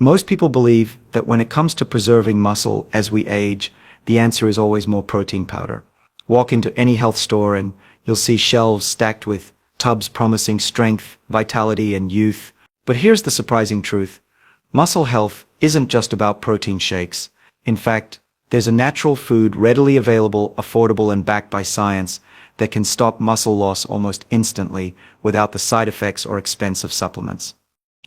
Most people believe that when it comes to preserving muscle as we age, the answer is always more protein powder. Walk into any health store and you'll see shelves stacked with tubs promising strength, vitality, and youth. But here's the surprising truth. Muscle health isn't just about protein shakes. In fact, there's a natural food readily available, affordable, and backed by science that can stop muscle loss almost instantly without the side effects or expense of supplements.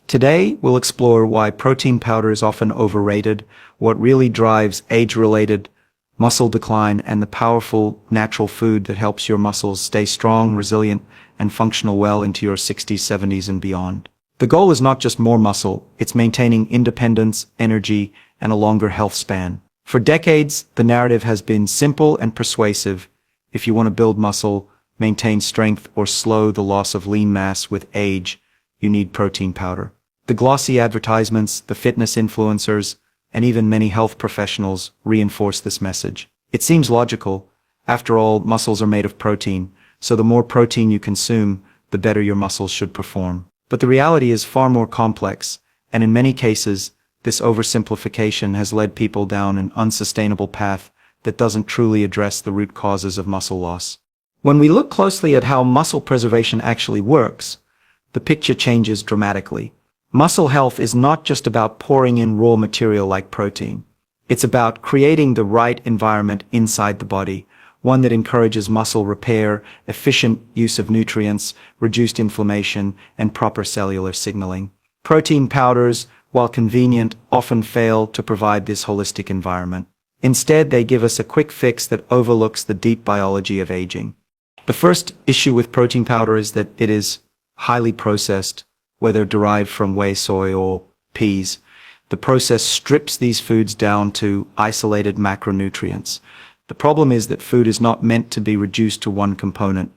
Today, we'll explore why protein powder is often overrated, what really drives age-related muscle decline, and the powerful natural food that helps your muscles stay strong, resilient, and functional well into your 60s, 70s, and beyond. The goal is not just more muscle, it's maintaining independence, energy, and a longer health span. For decades, the narrative has been simple and persuasive. If you want to build muscle, maintain strength, or slow the loss of lean mass with age, you need protein powder. The glossy advertisements, the fitness influencers, and even many health professionals reinforce this message. It seems logical. After all, muscles are made of protein, so the more protein you consume, the better your muscles should perform. But the reality is far more complex, and in many cases, this oversimplification has led people down an unsustainable path that doesn't truly address the root causes of muscle loss. When we look closely at how muscle preservation actually works, the picture changes dramatically. Muscle health is not just about pouring in raw material like protein. It's about creating the right environment inside the body, one that encourages muscle repair, efficient use of nutrients, reduced inflammation, and proper cellular signaling. Protein powders, while convenient, often fail to provide this holistic environment. Instead, they give us a quick fix that overlooks the deep biology of aging. The first issue with protein powder is that it is highly processed, whether derived from whey, soy, or peas. The process strips these foods down to isolated macronutrients. The problem is that food is not meant to be reduced to one component.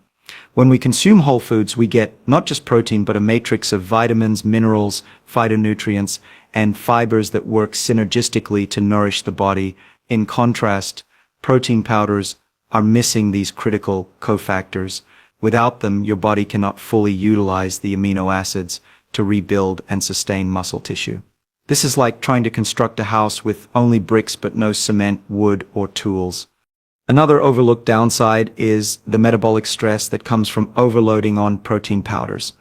When we consume whole foods, we get not just protein, but a matrix of vitamins, minerals, phytonutrients, and fibers that work synergistically to nourish the body. In contrast, protein powders are missing these critical cofactors. Without them, your body cannot fully utilize the amino acids to rebuild and sustain muscle tissue. This is like trying to construct a house with only bricks but no cement, wood, or tools. Another overlooked downside is the metabolic stress that comes from overloading on protein powders.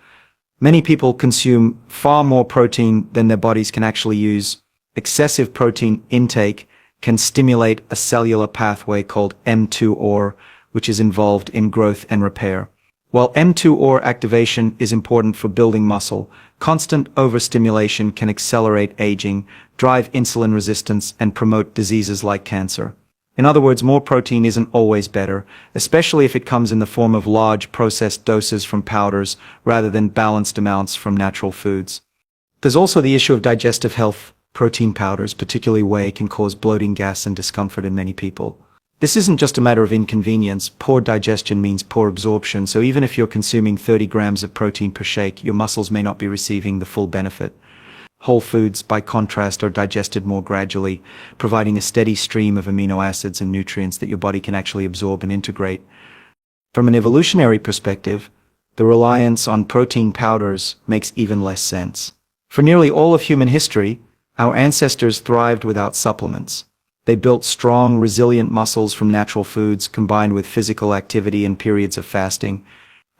Many people consume far more protein than their bodies can actually use. Excessive protein intake can stimulate a cellular pathway called M2OR, which is involved in growth and repair. While M2OR activation is important for building muscle, constant overstimulation can accelerate aging, drive insulin resistance, and promote diseases like cancer. In other words, more protein isn't always better, especially if it comes in the form of large processed doses from powders rather than balanced amounts from natural foods. There's also the issue of digestive health. Protein powders, particularly whey, can cause bloating, gas, and discomfort in many people. This isn't just a matter of inconvenience. Poor digestion means poor absorption, so even if you're consuming 30 grams of protein per shake, your muscles may not be receiving the full benefit. Whole foods, by contrast, are digested more gradually, providing a steady stream of amino acids and nutrients that your body can actually absorb and integrate. From an evolutionary perspective, the reliance on protein powders makes even less sense. For nearly all of human history, our ancestors thrived without supplements. They built strong, resilient muscles from natural foods combined with physical activity and periods of fasting.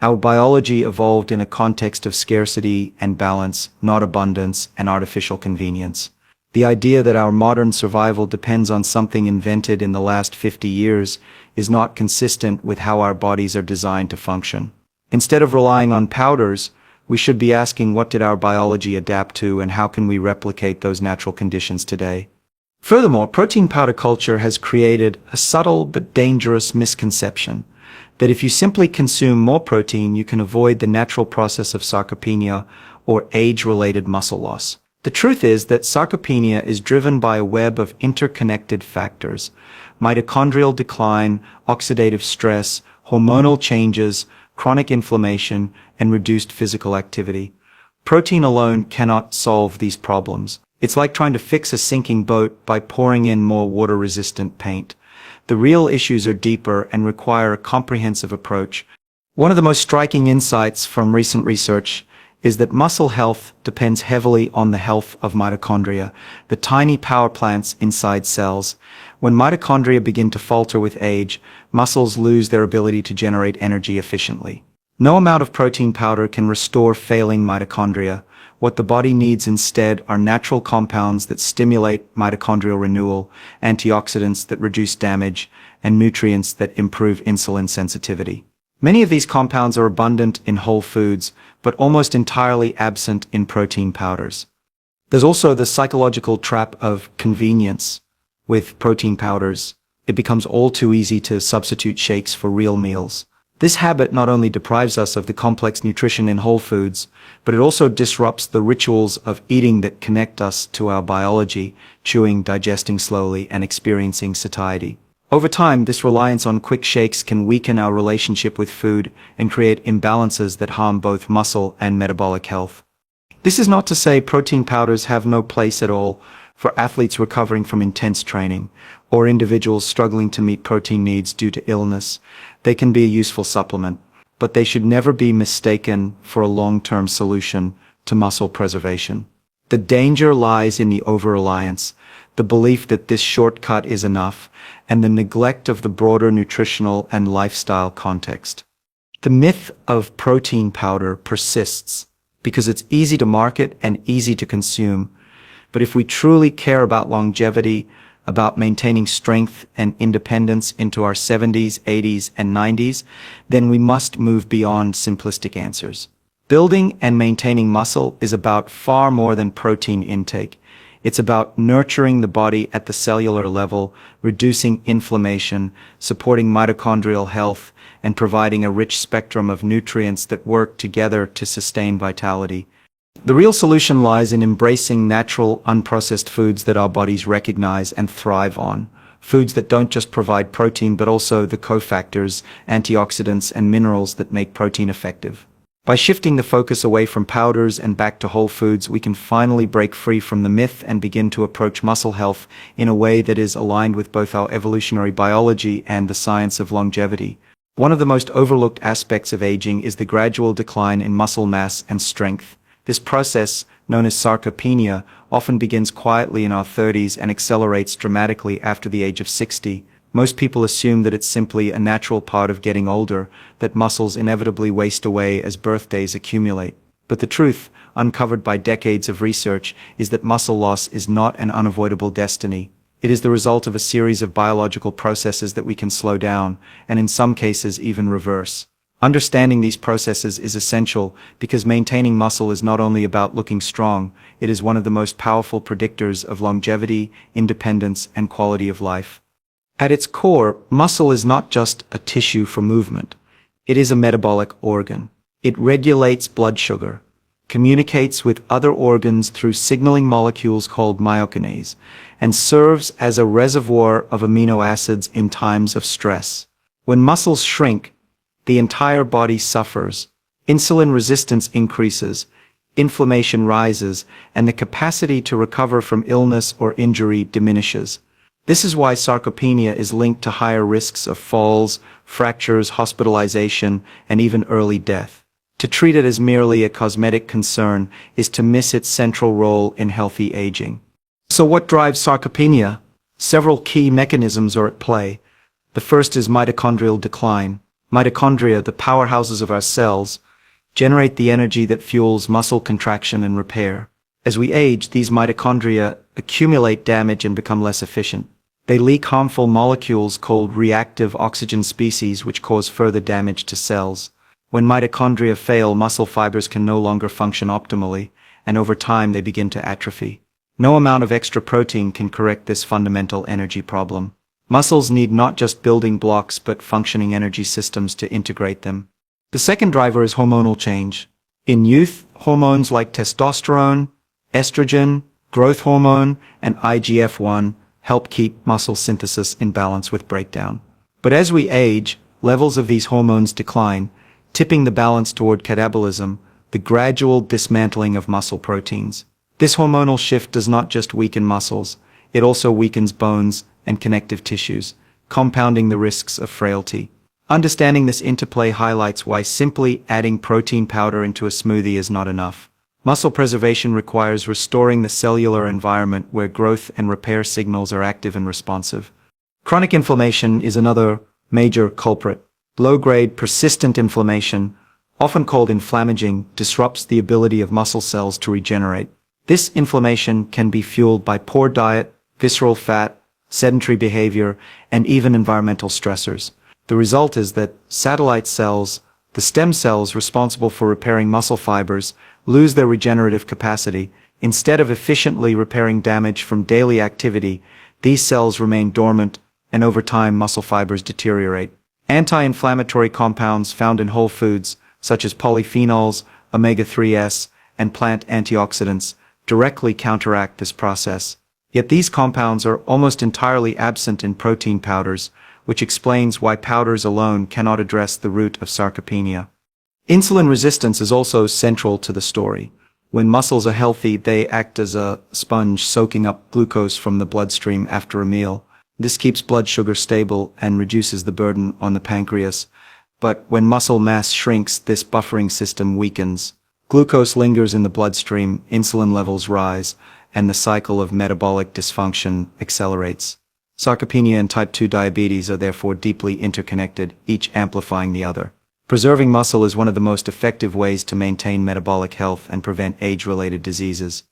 Our biology evolved in a context of scarcity and balance, not abundance and artificial convenience. The idea that our modern survival depends on something invented in the last 50 years is not consistent with how our bodies are designed to function. Instead of relying on powders, we should be asking, what did our biology adapt to and how can we replicate those natural conditions today? Furthermore, protein powder culture has created a subtle but dangerous misconception that if you simply consume more protein, you can avoid the natural process of sarcopenia or age-related muscle loss. The truth is that sarcopenia is driven by a web of interconnected factors: mitochondrial decline, oxidative stress, hormonal changes, chronic inflammation, and reduced physical activity. Protein alone cannot solve these problems. It's like trying to fix a sinking boat by pouring in more water-resistant paint. The real issues are deeper and require a comprehensive approach. One of the most striking insights from recent research is that muscle health depends heavily on the health of mitochondria, the tiny power plants inside cells. When mitochondria begin to falter with age, muscles lose their ability to generate energy efficiently. No amount of protein powder can restore failing mitochondria. What the body needs instead are natural compounds that stimulate mitochondrial renewal, antioxidants that reduce damage, and nutrients that improve insulin sensitivity. Many of these compounds are abundant in whole foods, but almost entirely absent in protein powders. There's also the psychological trap of convenience. With protein powders, it becomes all too easy to substitute shakes for real meals. This habit not only deprives us of the complex nutrition in whole foods, but it also disrupts the rituals of eating that connect us to our biology, chewing, digesting slowly, and experiencing satiety. Over time, this reliance on quick shakes can weaken our relationship with food and create imbalances that harm both muscle and metabolic health. This is not to say protein powders have no place at all for athletes recovering from intense training or individuals struggling to meet protein needs due to illness. They can be a useful supplement, but they should never be mistaken for a long-term solution to muscle preservation. The danger lies in the over-reliance, the belief that this shortcut is enough, and the neglect of the broader nutritional and lifestyle context. The myth of protein powder persists because it's easy to market and easy to consume. But if we truly care about longevity, about maintaining strength and independence into our 70s, 80s, and 90s, then we must move beyond simplistic answers. Building and maintaining muscle is about far more than protein intake. It's about nurturing the body at the cellular level, reducing inflammation, supporting mitochondrial health, and providing a rich spectrum of nutrients that work together to sustain vitality. The real solution lies in embracing natural, unprocessed foods that our bodies recognize and thrive on. Foods that don't just provide protein but also the cofactors, antioxidants, and minerals that make protein effective. By shifting the focus away from powders and back to whole foods, we can finally break free from the myth and begin to approach muscle health in a way that is aligned with both our evolutionary biology and the science of longevity. One of the most overlooked aspects of aging is the gradual decline in muscle mass and strength. This process, known as sarcopenia, often begins quietly in our 30s and accelerates dramatically after the age of 60. Most people assume that it's simply a natural part of getting older, that muscles inevitably waste away as birthdays accumulate. But the truth, uncovered by decades of research, is that muscle loss is not an unavoidable destiny. It is the result of a series of biological processes that we can slow down, and in some cases even reverse. Understanding these processes is essential because maintaining muscle is not only about looking strong, it is one of the most powerful predictors of longevity, independence, and quality of life. At its core, muscle is not just a tissue for movement. It is a metabolic organ. It regulates blood sugar, communicates with other organs through signaling molecules called myokinase, and serves as a reservoir of amino acids in times of stress. When muscles shrink, the entire body suffers. Insulin resistance increases, inflammation rises, and the capacity to recover from illness or injury diminishes. This is why sarcopenia is linked to higher risks of falls, fractures, hospitalization, and even early death. To treat it as merely a cosmetic concern is to miss its central role in healthy aging. So what drives sarcopenia? Several key mechanisms are at play. The first is mitochondrial decline. Mitochondria, the powerhouses of our cells, generate the energy that fuels muscle contraction and repair. As we age, these mitochondria accumulate damage and become less efficient. They leak harmful molecules called reactive oxygen species which cause further damage to cells. When mitochondria fail, muscle fibers can no longer function optimally, and over time they begin to atrophy. No amount of extra protein can correct this fundamental energy problem. Muscles need not just building blocks but functioning energy systems to integrate them. The second driver is hormonal change. In youth, hormones like testosterone, estrogen, growth hormone, and IGF-1 help keep muscle synthesis in balance with breakdown. But as we age, levels of these hormones decline, tipping the balance toward catabolism, the gradual dismantling of muscle proteins. This hormonal shift does not just weaken muscles, it also weakens bones and connective tissues, compounding the risks of frailty. Understanding this interplay highlights why simply adding protein powder into a smoothie is not enough. Muscle preservation requires restoring the cellular environment where growth and repair signals are active and responsive. Chronic inflammation is another major culprit. Low-grade, persistent inflammation, often called inflammaging, disrupts the ability of muscle cells to regenerate. This inflammation can be fueled by poor diet, visceral fat, sedentary behavior, and even environmental stressors. The result is that satellite cells, the stem cells responsible for repairing muscle fibers, lose their regenerative capacity. Instead of efficiently repairing damage from daily activity, these cells remain dormant, and over time muscle fibers deteriorate. Anti-inflammatory compounds found in whole foods, such as polyphenols, omega-3s, and plant antioxidants, directly counteract this process. Yet these compounds are almost entirely absent in protein powders, which explains why powders alone cannot address the root of sarcopenia. Insulin resistance is also central to the story. When muscles are healthy, they act as a sponge soaking up glucose from the bloodstream after a meal. This keeps blood sugar stable and reduces the burden on the pancreas. But when muscle mass shrinks, this buffering system weakens. Glucose lingers in the bloodstream, insulin levels rise, and the cycle of metabolic dysfunction accelerates. Sarcopenia and type 2 diabetes are therefore deeply interconnected, each amplifying the other. Preserving muscle is one of the most effective ways to maintain metabolic health and prevent age-related diseases.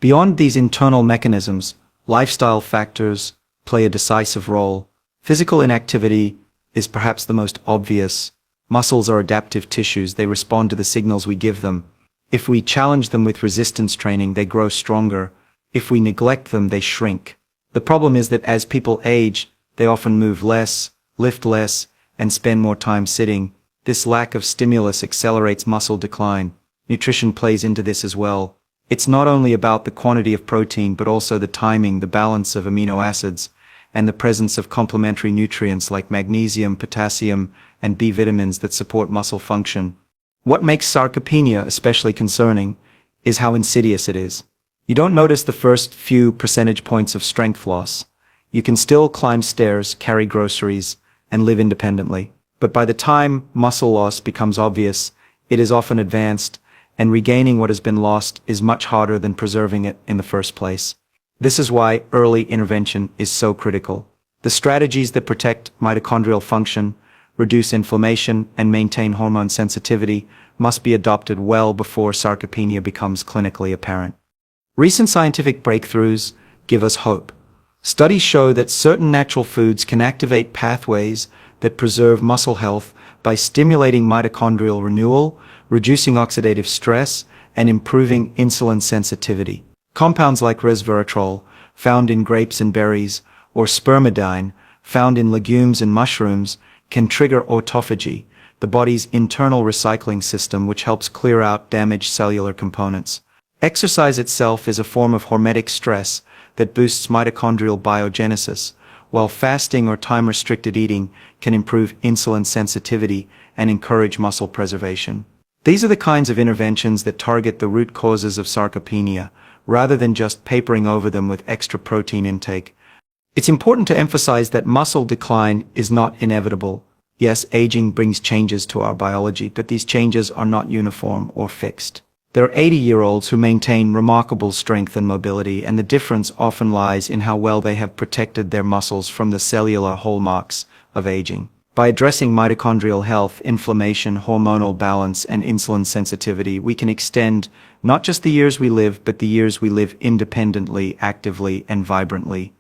Beyond these internal mechanisms, lifestyle factors play a decisive role. Physical inactivity is perhaps the most obvious. Muscles are adaptive tissues. They respond to the signals we give them. If we challenge them with resistance training, they grow stronger. If we neglect them, they shrink. The problem is that as people age, they often move less, lift less, and spend more time sitting. This lack of stimulus accelerates muscle decline. Nutrition plays into this as well. It's not only about the quantity of protein, but also the timing, the balance of amino acids, and the presence of complementary nutrients like magnesium, potassium, and B vitamins that support muscle function. What makes sarcopenia especially concerning is how insidious it is. You don't notice the first few percentage points of strength loss. You can still climb stairs, carry groceries, and live independently. But by the time muscle loss becomes obvious, it is often advanced, and regaining what has been lost is much harder than preserving it in the first place. This is why early intervention is so critical. The strategies that protect mitochondrial function, reduce inflammation, and maintain hormone sensitivity must be adopted well before sarcopenia becomes clinically apparent. Recent scientific breakthroughs give us hope. Studies show that certain natural foods can activate pathways that preserve muscle health by stimulating mitochondrial renewal, reducing oxidative stress, and improving insulin sensitivity. Compounds like resveratrol, found in grapes and berries, or spermidine, found in legumes and mushrooms, can trigger autophagy, the body's internal recycling system which helps clear out damaged cellular components. Exercise itself is a form of hormetic stress that boosts mitochondrial biogenesis, while fasting or time-restricted eating can improve insulin sensitivity and encourage muscle preservation. These are the kinds of interventions that target the root causes of sarcopenia, rather than just papering over them with extra protein intake. It's important to emphasize that muscle decline is not inevitable. Yes, aging brings changes to our biology, but these changes are not uniform or fixed. There are 80-year-olds who maintain remarkable strength and mobility, and the difference often lies in how well they have protected their muscles from the cellular hallmarks of aging. By addressing mitochondrial health, inflammation, hormonal balance, and insulin sensitivity, we can extend not just the years we live, but the years we live independently, actively, and vibrantly.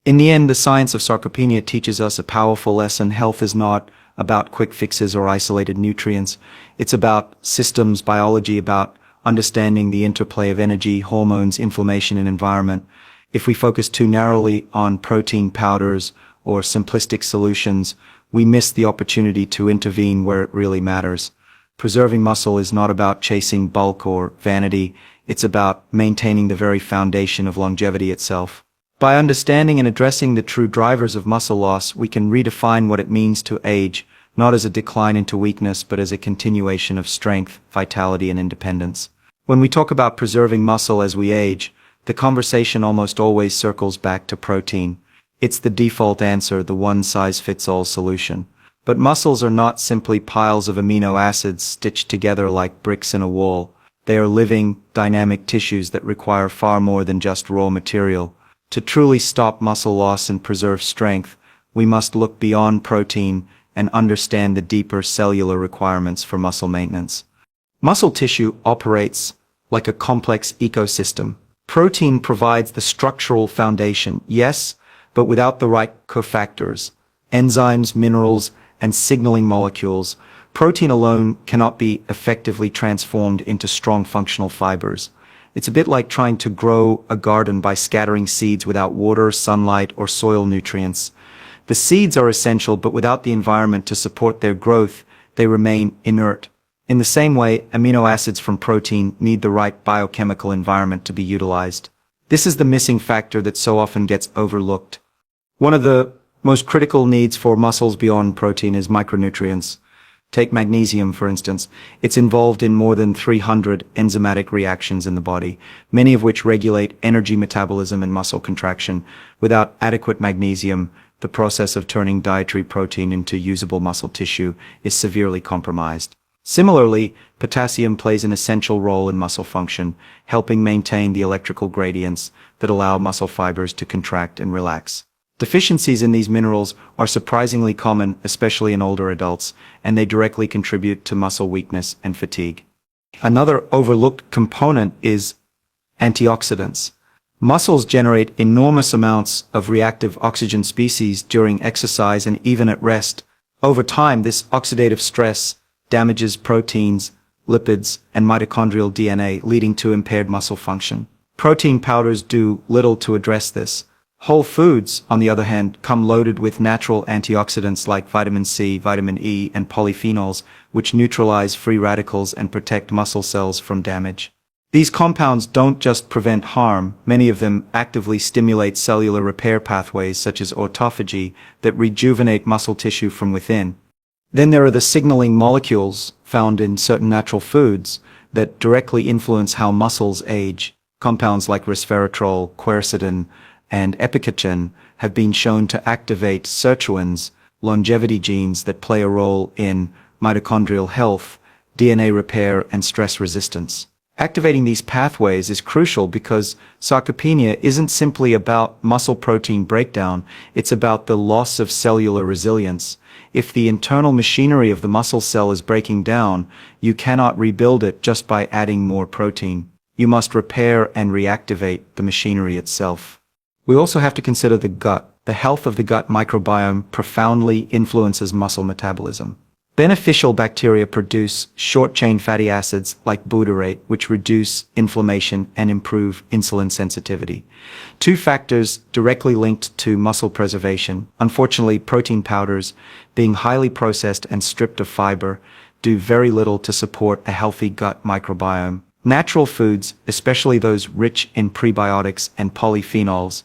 In the end, the science of sarcopenia teaches us a powerful lesson. Health is not about quick fixes or isolated nutrients. It's about systems biology, about understanding the interplay of energy, hormones, inflammation, and environment. If we focus too narrowly on protein powders or simplistic solutions, we miss the opportunity to intervene where it really matters. Preserving muscle is not about chasing bulk or vanity. It's about maintaining the very foundation of longevity itself. By understanding and addressing the true drivers of muscle loss, we can redefine what it means to age, not as a decline into weakness, but as a continuation of strength, vitality, and independence. When we talk about preserving muscle as we age, the conversation almost always circles back to protein. It's the default answer, the one-size-fits-all solution. But muscles are not simply piles of amino acids stitched together like bricks in a wall. They are living, dynamic tissues that require far more than just raw material. To truly stop muscle loss and preserve strength, we must look beyond protein and understand the deeper cellular requirements for muscle maintenance. Muscle tissue operates like a complex ecosystem. Protein provides the structural foundation, yes, but without the right cofactors, enzymes, minerals, and signaling molecules, protein alone cannot be effectively transformed into strong functional fibers. It's a bit like trying to grow a garden by scattering seeds without water, sunlight, or soil nutrients. The seeds are essential, but without the environment to support their growth, they remain inert. In the same way, amino acids from protein need the right biochemical environment to be utilized. This is the missing factor that so often gets overlooked. One of the most critical needs for muscles beyond protein is micronutrients. Take magnesium, for instance. It's involved in more than 300 enzymatic reactions in the body, many of which regulate energy metabolism and muscle contraction. Without adequate magnesium, the process of turning dietary protein into usable muscle tissue is severely compromised. Similarly, potassium plays an essential role in muscle function, helping maintain the electrical gradients that allow muscle fibers to contract and relax. Deficiencies in these minerals are surprisingly common, especially in older adults, and they directly contribute to muscle weakness and fatigue. Another overlooked component is antioxidants. Muscles generate enormous amounts of reactive oxygen species during exercise and even at rest. Over time, this oxidative stress damages proteins, lipids, and mitochondrial DNA, leading to impaired muscle function. Protein powders do little to address this. Whole foods, on the other hand, come loaded with natural antioxidants like vitamin C, vitamin E, and polyphenols, which neutralize free radicals and protect muscle cells from damage. These compounds don't just prevent harm, many of them actively stimulate cellular repair pathways such as autophagy that rejuvenate muscle tissue from within. Then there are the signaling molecules found in certain natural foods that directly influence how muscles age. Compounds like resveratrol, quercetin, and epicatin have been shown to activate sirtuins, longevity genes that play a role in mitochondrial health, DNA repair, and stress resistance. Activating these pathways is crucial because sarcopenia isn't simply about muscle protein breakdown, it's about the loss of cellular resilience. If the internal machinery of the muscle cell is breaking down, you cannot rebuild it just by adding more protein. You must repair and reactivate the machinery itself. We also have to consider the gut. The health of the gut microbiome profoundly influences muscle metabolism. Beneficial bacteria produce short-chain fatty acids like butyrate, which reduce inflammation and improve insulin sensitivity. Two factors directly linked to muscle preservation. Unfortunately, protein powders, being highly processed and stripped of fiber, do very little to support a healthy gut microbiome. Natural foods, especially those rich in prebiotics and polyphenols,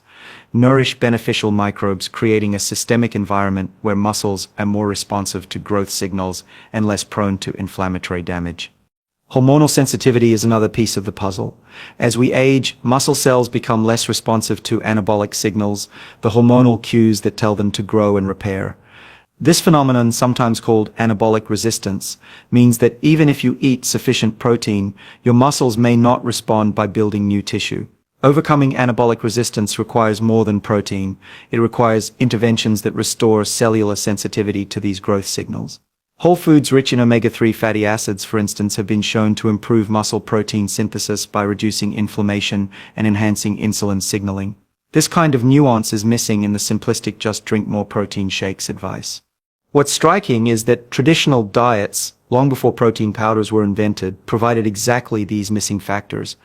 nourish beneficial microbes, creating a systemic environment where muscles are more responsive to growth signals and less prone to inflammatory damage. Hormonal sensitivity is another piece of the puzzle. As we age, muscle cells become less responsive to anabolic signals, the hormonal cues that tell them to grow and repair. This phenomenon, sometimes called anabolic resistance, means that even if you eat sufficient protein, your muscles may not respond by building new tissue. Overcoming anabolic resistance requires more than protein. It requires interventions that restore cellular sensitivity to these growth signals. Whole foods rich in omega-3 fatty acids, for instance, have been shown to improve muscle protein synthesis by reducing inflammation and enhancing insulin signaling. This kind of nuance is missing in the simplistic just drink more protein shakes advice. What's striking is that traditional diets, long before protein powders were invented, provided exactly these missing factors.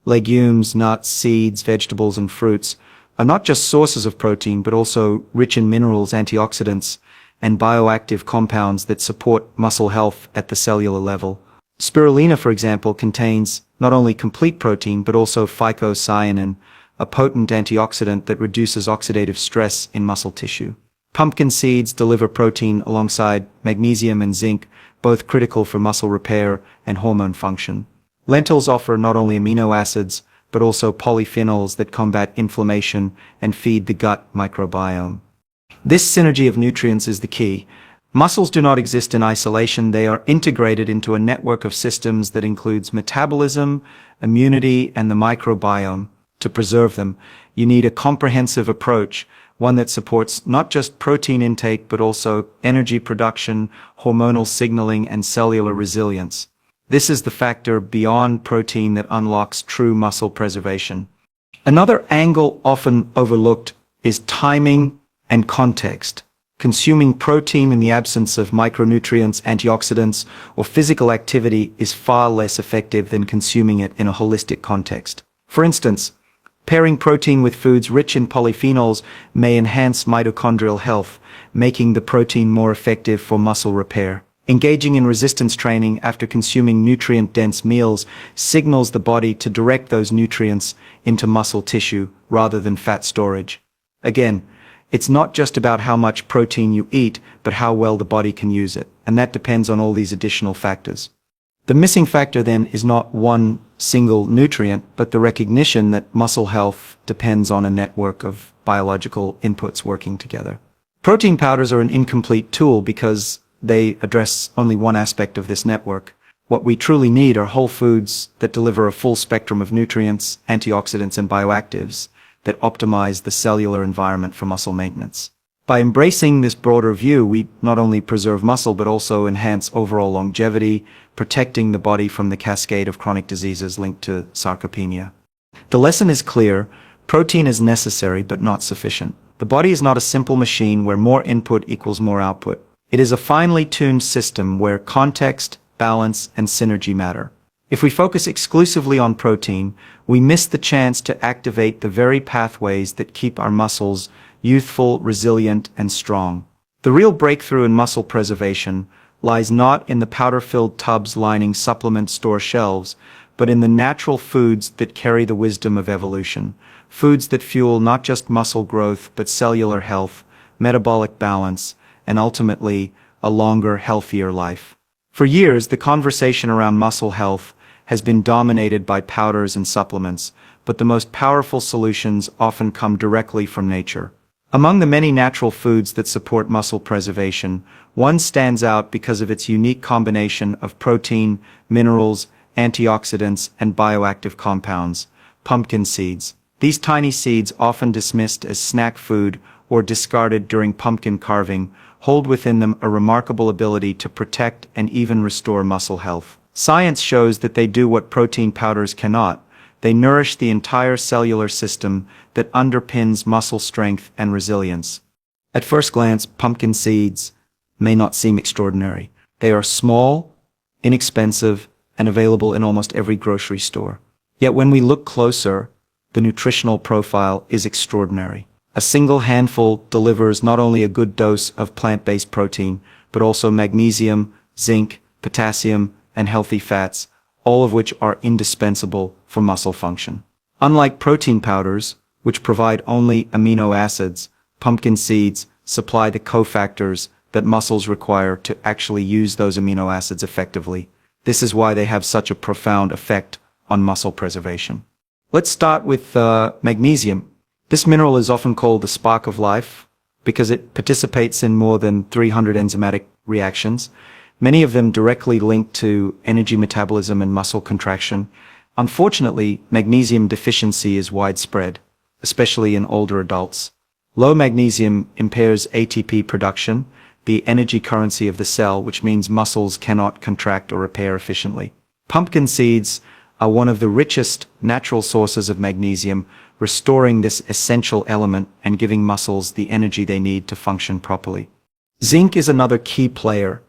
Legumes, nuts, seeds, vegetables, and fruits are not just sources of protein, but also rich in minerals, antioxidants, and bioactive compounds that support muscle health at the cellular level. Spirulina, for example, contains not only complete protein, but also phycocyanin, a potent antioxidant that reduces oxidative stress in muscle tissue. Pumpkin seeds deliver protein alongside magnesium and zinc, both critical for muscle repair and hormone function. Lentils offer not only amino acids, but also polyphenols that combat inflammation and feed the gut microbiome. This synergy of nutrients is the key. Muscles do not exist in isolation. They are integrated into a network of systems that includes metabolism, immunity, and the microbiome. To preserve them, you need a comprehensive approach, one that supports not just protein intake, but also energy production, hormonal signaling, and cellular resilience. This is the factor beyond protein that unlocks true muscle preservation. Another angle often overlooked is timing and context. Consuming protein in the absence of micronutrients, antioxidants, or physical activity is far less effective than consuming it in a holistic context. For instance, pairing protein with foods rich in polyphenols may enhance mitochondrial health, making the protein more effective for muscle repair. Engaging in resistance training after consuming nutrient-dense meals signals the body to direct those nutrients into muscle tissue rather than fat storage. Again, it's not just about how much protein you eat, but how well the body can use it, and that depends on all these additional factors. The missing factor then is not one single nutrient, but the recognition that muscle health depends on a network of biological inputs working together. Protein powders are an incomplete tool because they address only one aspect of this network. What we truly need are whole foods that deliver a full spectrum of nutrients, antioxidants, and bioactives that optimize the cellular environment for muscle maintenance. By embracing this broader view, we not only preserve muscle but also enhance overall longevity, protecting the body from the cascade of chronic diseases linked to sarcopenia. The lesson is clear: protein is necessary but not sufficient. The body is not a simple machine where more input equals more output. It is a finely tuned system where context, balance, and synergy matter. If we focus exclusively on protein, we miss the chance to activate the very pathways that keep our muscles youthful, resilient, and strong. The real breakthrough in muscle preservation lies not in the powder-filled tubs lining supplement store shelves, but in the natural foods that carry the wisdom of evolution. Foods that fuel not just muscle growth, but cellular health, metabolic balance, and ultimately, a longer, healthier life. For years, the conversation around muscle health has been dominated by powders and supplements, but the most powerful solutions often come directly from nature. Among the many natural foods that support muscle preservation, one stands out because of its unique combination of protein, minerals, antioxidants, and bioactive compounds: pumpkin seeds. These tiny seeds, often dismissed as snack food or discarded during pumpkin carving, hold within them a remarkable ability to protect and even restore muscle health. Science shows that they do what protein powders cannot. They nourish the entire cellular system that underpins muscle strength and resilience. At first glance, pumpkin seeds may not seem extraordinary. They are small, inexpensive, and available in almost every grocery store. Yet when we look closer, the nutritional profile is extraordinary. A single handful delivers not only a good dose of plant-based protein, but also magnesium, zinc, potassium, and healthy fats, all of which are indispensable for muscle function. Unlike protein powders, which provide only amino acids, pumpkin seeds supply the cofactors that muscles require to actually use those amino acids effectively. This is why they have such a profound effect on muscle preservation. Let's start with magnesium. This mineral is often called the spark of life because it participates in more than 300 enzymatic reactions, many of them directly linked to energy metabolism and muscle contraction. Unfortunately, magnesium deficiency is widespread, especially in older adults. Low magnesium impairs ATP production, the energy currency of the cell, which means muscles cannot contract or repair efficiently. Pumpkin seeds are one of the richest natural sources of magnesium, restoring this essential element and giving muscles the energy they need to function properly. Zinc is another key player.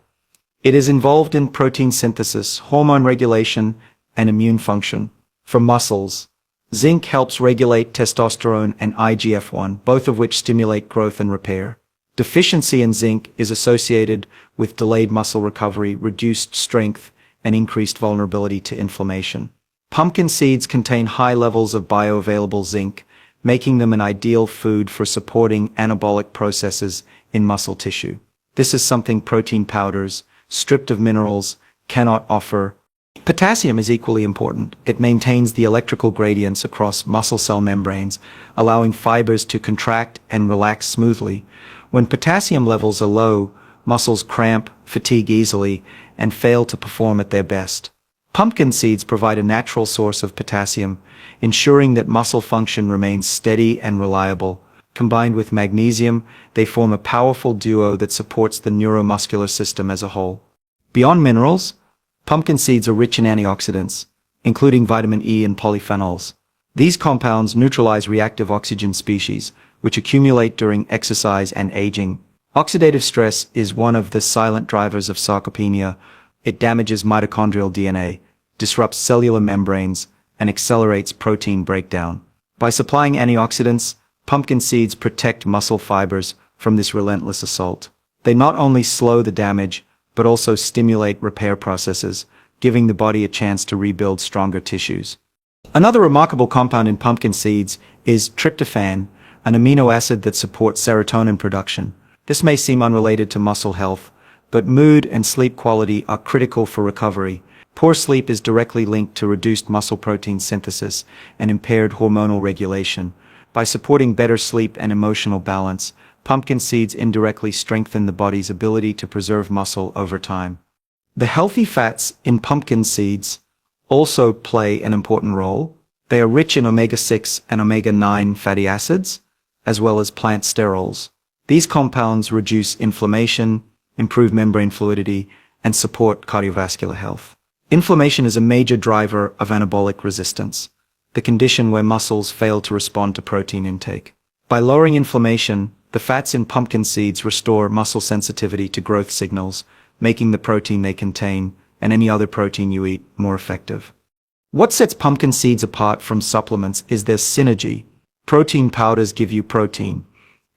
It is involved in protein synthesis, hormone regulation, and immune function. For muscles, zinc helps regulate testosterone and IGF-1, both of which stimulate growth and repair. Deficiency in zinc is associated with delayed muscle recovery, reduced strength, and increased vulnerability to inflammation. Pumpkin seeds contain high levels of bioavailable zinc, making them an ideal food for supporting anabolic processes in muscle tissue. This is something protein powders, stripped of minerals, cannot offer. Potassium is equally important. It maintains the electrical gradients across muscle cell membranes, allowing fibers to contract and relax smoothly. When potassium levels are low, muscles cramp, fatigue easily, and fail to perform at their best. Pumpkin seeds provide a natural source of potassium, ensuring that muscle function remains steady and reliable. Combined with magnesium, they form a powerful duo that supports the neuromuscular system as a whole. Beyond minerals, pumpkin seeds are rich in antioxidants, including vitamin E and polyphenols. These compounds neutralize reactive oxygen species, which accumulate during exercise and aging. Oxidative stress is one of the silent drivers of sarcopenia. It damages mitochondrial DNA, disrupts cellular membranes, and accelerates protein breakdown. By supplying antioxidants, pumpkin seeds protect muscle fibers from this relentless assault. They not only slow the damage, but also stimulate repair processes, giving the body a chance to rebuild stronger tissues. Another remarkable compound in pumpkin seeds is tryptophan, an amino acid that supports serotonin production. This may seem unrelated to muscle health, but mood and sleep quality are critical for recovery. Poor sleep is directly linked to reduced muscle protein synthesis and impaired hormonal regulation. By supporting better sleep and emotional balance, pumpkin seeds indirectly strengthen the body's ability to preserve muscle over time. The healthy fats in pumpkin seeds also play an important role. They are rich in omega-6 and omega-9 fatty acids, as well as plant sterols. These compounds reduce inflammation, improve membrane fluidity, and support cardiovascular health. Inflammation is a major driver of anabolic resistance, the condition where muscles fail to respond to protein intake. By lowering inflammation, the fats in pumpkin seeds restore muscle sensitivity to growth signals, making the protein they contain, and any other protein you eat, more effective. What sets pumpkin seeds apart from supplements is their synergy. Protein powders give you protein,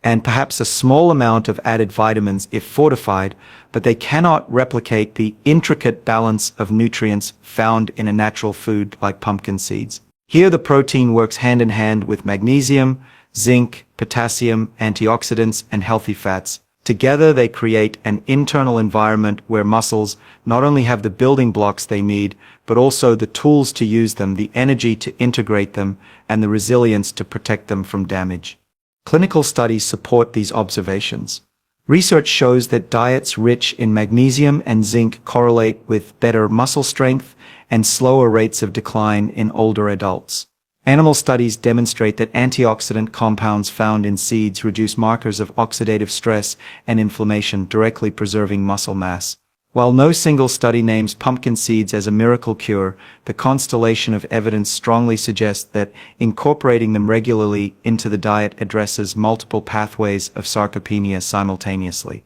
and perhaps a small amount of added vitamins if fortified, but they cannot replicate the intricate balance of nutrients found in a natural food like pumpkin seeds. Here the protein works hand in hand with magnesium, zinc, potassium, antioxidants, and healthy fats. Together they create an internal environment where muscles not only have the building blocks they need, but also the tools to use them, the energy to integrate them, and the resilience to protect them from damage. Clinical studies support these observations. Research shows that diets rich in magnesium and zinc correlate with better muscle strength and slower rates of decline in older adults. Animal studies demonstrate that antioxidant compounds found in seeds reduce markers of oxidative stress and inflammation, directly preserving muscle mass. While no single study names pumpkin seeds as a miracle cure, the constellation of evidence strongly suggests that incorporating them regularly into the diet addresses multiple pathways of sarcopenia simultaneously.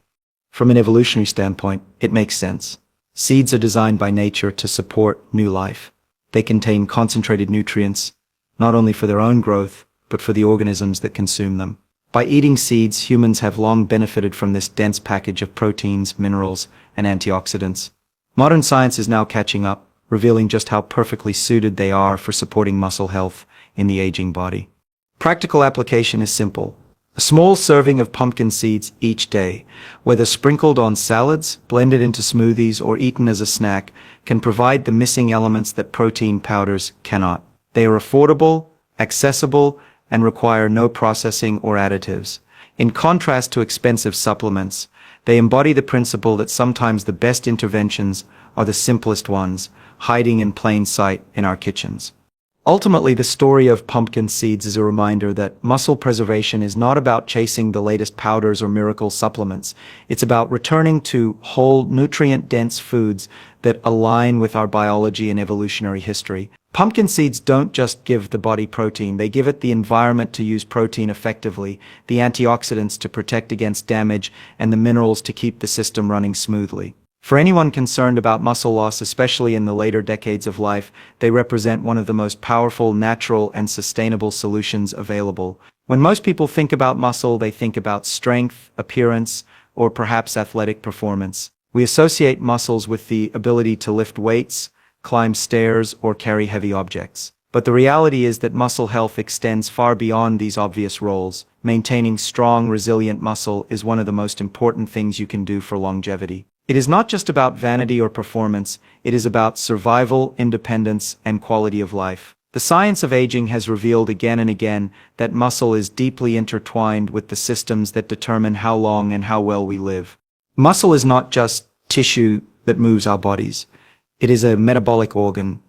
From an evolutionary standpoint, it makes sense. Seeds are designed by nature to support new life. They contain concentrated nutrients, not only for their own growth, but for the organisms that consume them. By eating seeds, humans have long benefited from this dense package of proteins, minerals, and antioxidants. Modern science is now catching up, revealing just how perfectly suited they are for supporting muscle health in the aging body. Practical application is simple. A small serving of pumpkin seeds each day, whether sprinkled on salads, blended into smoothies, or eaten as a snack, can provide the missing elements that protein powders cannot. They are affordable, accessible, and require no processing or additives. In contrast to expensive supplements, they embody the principle that sometimes the best interventions are the simplest ones, hiding in plain sight in our kitchens. Ultimately, the story of pumpkin seeds is a reminder that muscle preservation is not about chasing the latest powders or miracle supplements. It's about returning to whole, nutrient-dense foods that align with our biology and evolutionary history. Pumpkin seeds don't just give the body protein, they give it the environment to use protein effectively, the antioxidants to protect against damage, and the minerals to keep the system running smoothly. For anyone concerned about muscle loss, especially in the later decades of life, they represent one of the most powerful, natural, and sustainable solutions available. When most people think about muscle, they think about strength, appearance, or perhaps athletic performance. We associate muscles with the ability to lift weights, climb stairs, or carry heavy objects. But the reality is that muscle health extends far beyond these obvious roles. Maintaining strong, resilient muscle is one of the most important things you can do for longevity. It is not just about vanity or performance, it is about survival, independence, and quality of life. The science of aging has revealed again and again that muscle is deeply intertwined with the systems that determine how long and how well we live. Muscle is not just tissue that moves our bodies. It is a metabolic organ,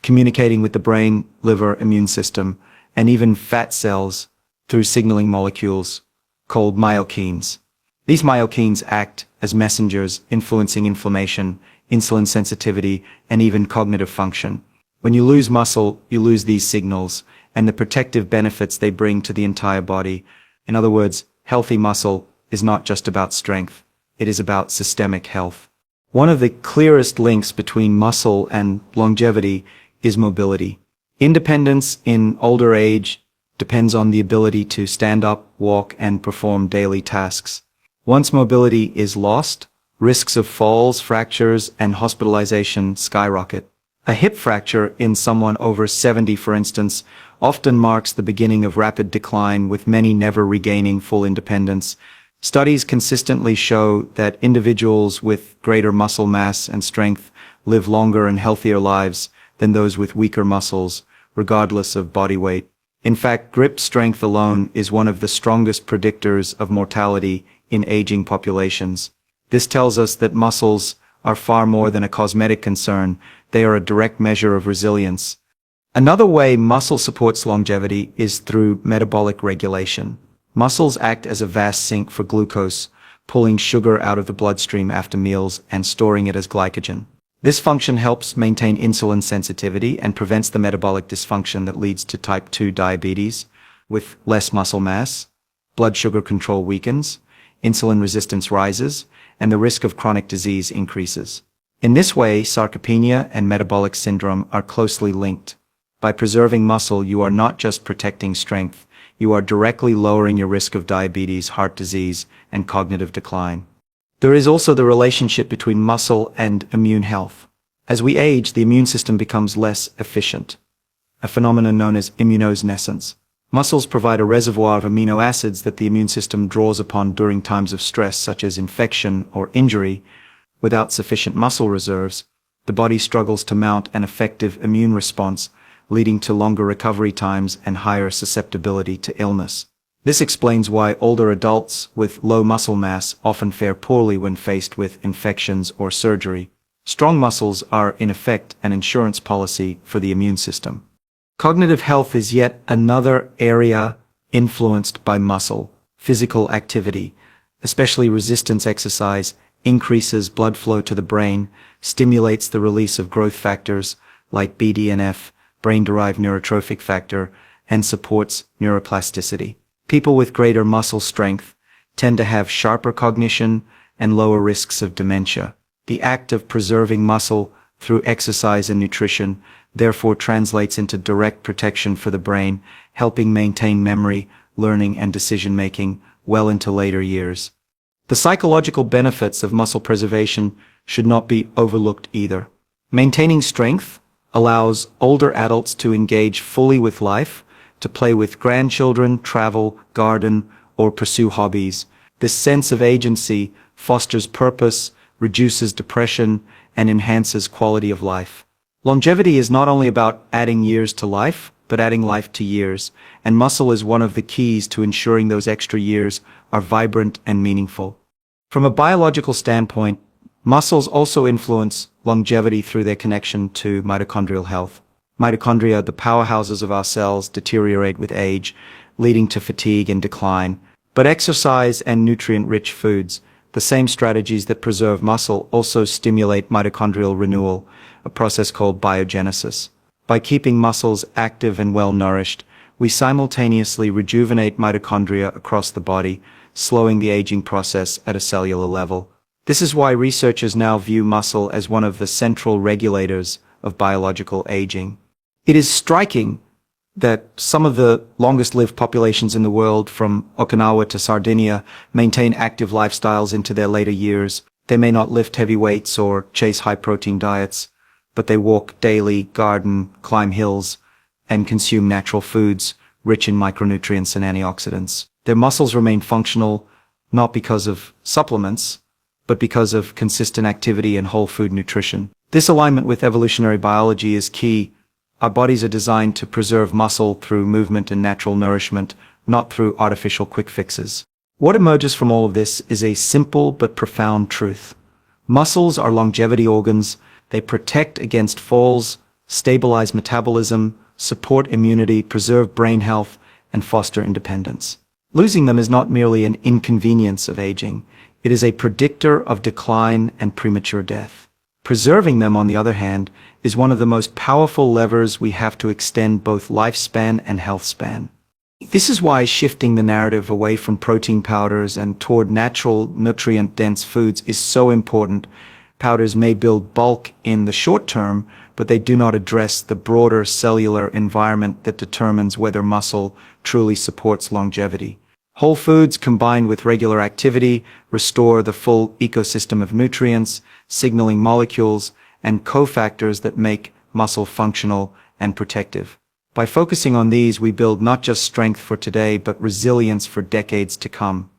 communicating with the brain, liver, immune system, and even fat cells through signaling molecules called myokines. These myokines act as messengers influencing inflammation, insulin sensitivity, and even cognitive function. When you lose muscle, you lose these signals and the protective benefits they bring to the entire body. In other words, healthy muscle is not just about strength. It is about systemic health. One of the clearest links between muscle and longevity is mobility. Independence in older age depends on the ability to stand up, walk, and perform daily tasks. Once mobility is lost, risks of falls, fractures, and hospitalization skyrocket. A hip fracture in someone over 70, for instance, often marks the beginning of rapid decline, with many never regaining full independence. Studies consistently show that individuals with greater muscle mass and strength live longer and healthier lives than those with weaker muscles, regardless of body weight. In fact, grip strength alone is one of the strongest predictors of mortality in aging populations. This tells us that muscles are far more than a cosmetic concern. They are a direct measure of resilience. Another way muscle supports longevity is through metabolic regulation. Muscles act as a vast sink for glucose, pulling sugar out of the bloodstream after meals and storing it as glycogen. This function helps maintain insulin sensitivity and prevents the metabolic dysfunction that leads to type 2 diabetes. With less muscle mass, blood sugar control weakens, insulin resistance rises, and the risk of chronic disease increases. In this way, sarcopenia and metabolic syndrome are closely linked. By preserving muscle, you are not just protecting strength, you are directly lowering your risk of diabetes, heart disease, and cognitive decline. There is also the relationship between muscle and immune health. As we age, the immune system becomes less efficient, a phenomenon known as immunosenescence. Muscles provide a reservoir of amino acids that the immune system draws upon during times of stress, such as infection or injury. Without sufficient muscle reserves, the body struggles to mount an effective immune response, leading to longer recovery times and higher susceptibility to illness. This explains why older adults with low muscle mass often fare poorly when faced with infections or surgery. Strong muscles are, in effect, an insurance policy for the immune system. Cognitive health is yet another area influenced by muscle. Physical activity, especially resistance exercise, increases blood flow to the brain, stimulates the release of growth factors like BDNF, brain-derived neurotrophic factor, and supports neuroplasticity. People with greater muscle strength tend to have sharper cognition and lower risks of dementia. The act of preserving muscle through exercise and nutrition therefore translates into direct protection for the brain, helping maintain memory, learning, and decision-making well into later years. The psychological benefits of muscle preservation should not be overlooked either. Maintaining strength allows older adults to engage fully with life, to play with grandchildren, travel, garden, or pursue hobbies. This sense of agency fosters purpose, reduces depression, and enhances quality of life. Longevity is not only about adding years to life, but adding life to years, and muscle is one of the keys to ensuring those extra years are vibrant and meaningful. From a biological standpoint, muscles also influence longevity through their connection to mitochondrial health. Mitochondria, the powerhouses of our cells, deteriorate with age, leading to fatigue and decline. But exercise and nutrient-rich foods, the same strategies that preserve muscle, also stimulate mitochondrial renewal, a process called biogenesis. By keeping muscles active and well-nourished, we simultaneously rejuvenate mitochondria across the body, slowing the aging process at a cellular level. This is why researchers now view muscle as one of the central regulators of biological aging. It is striking that some of the longest-lived populations in the world, from Okinawa to Sardinia, maintain active lifestyles into their later years. They may not lift heavy weights or chase high-protein diets, but they walk daily, garden, climb hills, and consume natural foods rich in micronutrients and antioxidants. Their muscles remain functional not because of supplements, but because of consistent activity and whole food nutrition. This alignment with evolutionary biology is key. Our bodies are designed to preserve muscle through movement and natural nourishment, not through artificial quick fixes. What emerges from all of this is a simple but profound truth. Muscles are longevity organs. They protect against falls, stabilize metabolism, support immunity, preserve brain health, and foster independence. Losing them is not merely an inconvenience of aging. It is a predictor of decline and premature death. Preserving them, on the other hand, is one of the most powerful levers we have to extend both lifespan and health span. This is why shifting the narrative away from protein powders and toward natural, nutrient-dense foods is so important. Powders may build bulk in the short term, but they do not address the broader cellular environment that determines whether muscle truly supports longevity. Whole foods combined with regular activity restore the full ecosystem of nutrients, signaling molecules, and cofactors that make muscle functional and protective. By focusing on these, we build not just strength for today, but resilience for decades to come.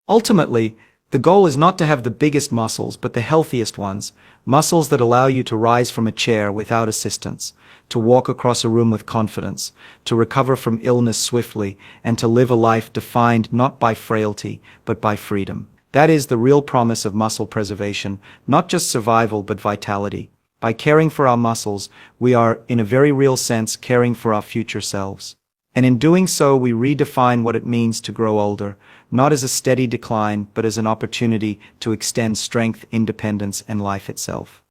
Ultimately, the goal is not to have the biggest muscles, but the healthiest ones, muscles that allow you to rise from a chair without assistance, to walk across a room with confidence, to recover from illness swiftly, and to live a life defined not by frailty, but by freedom. That is the real promise of muscle preservation, not just survival, but vitality. By caring for our muscles, we are, in a very real sense, caring for our future selves. And in doing so, we redefine what it means to grow older, not as a steady decline, but as an opportunity to extend strength, independence, and life itself.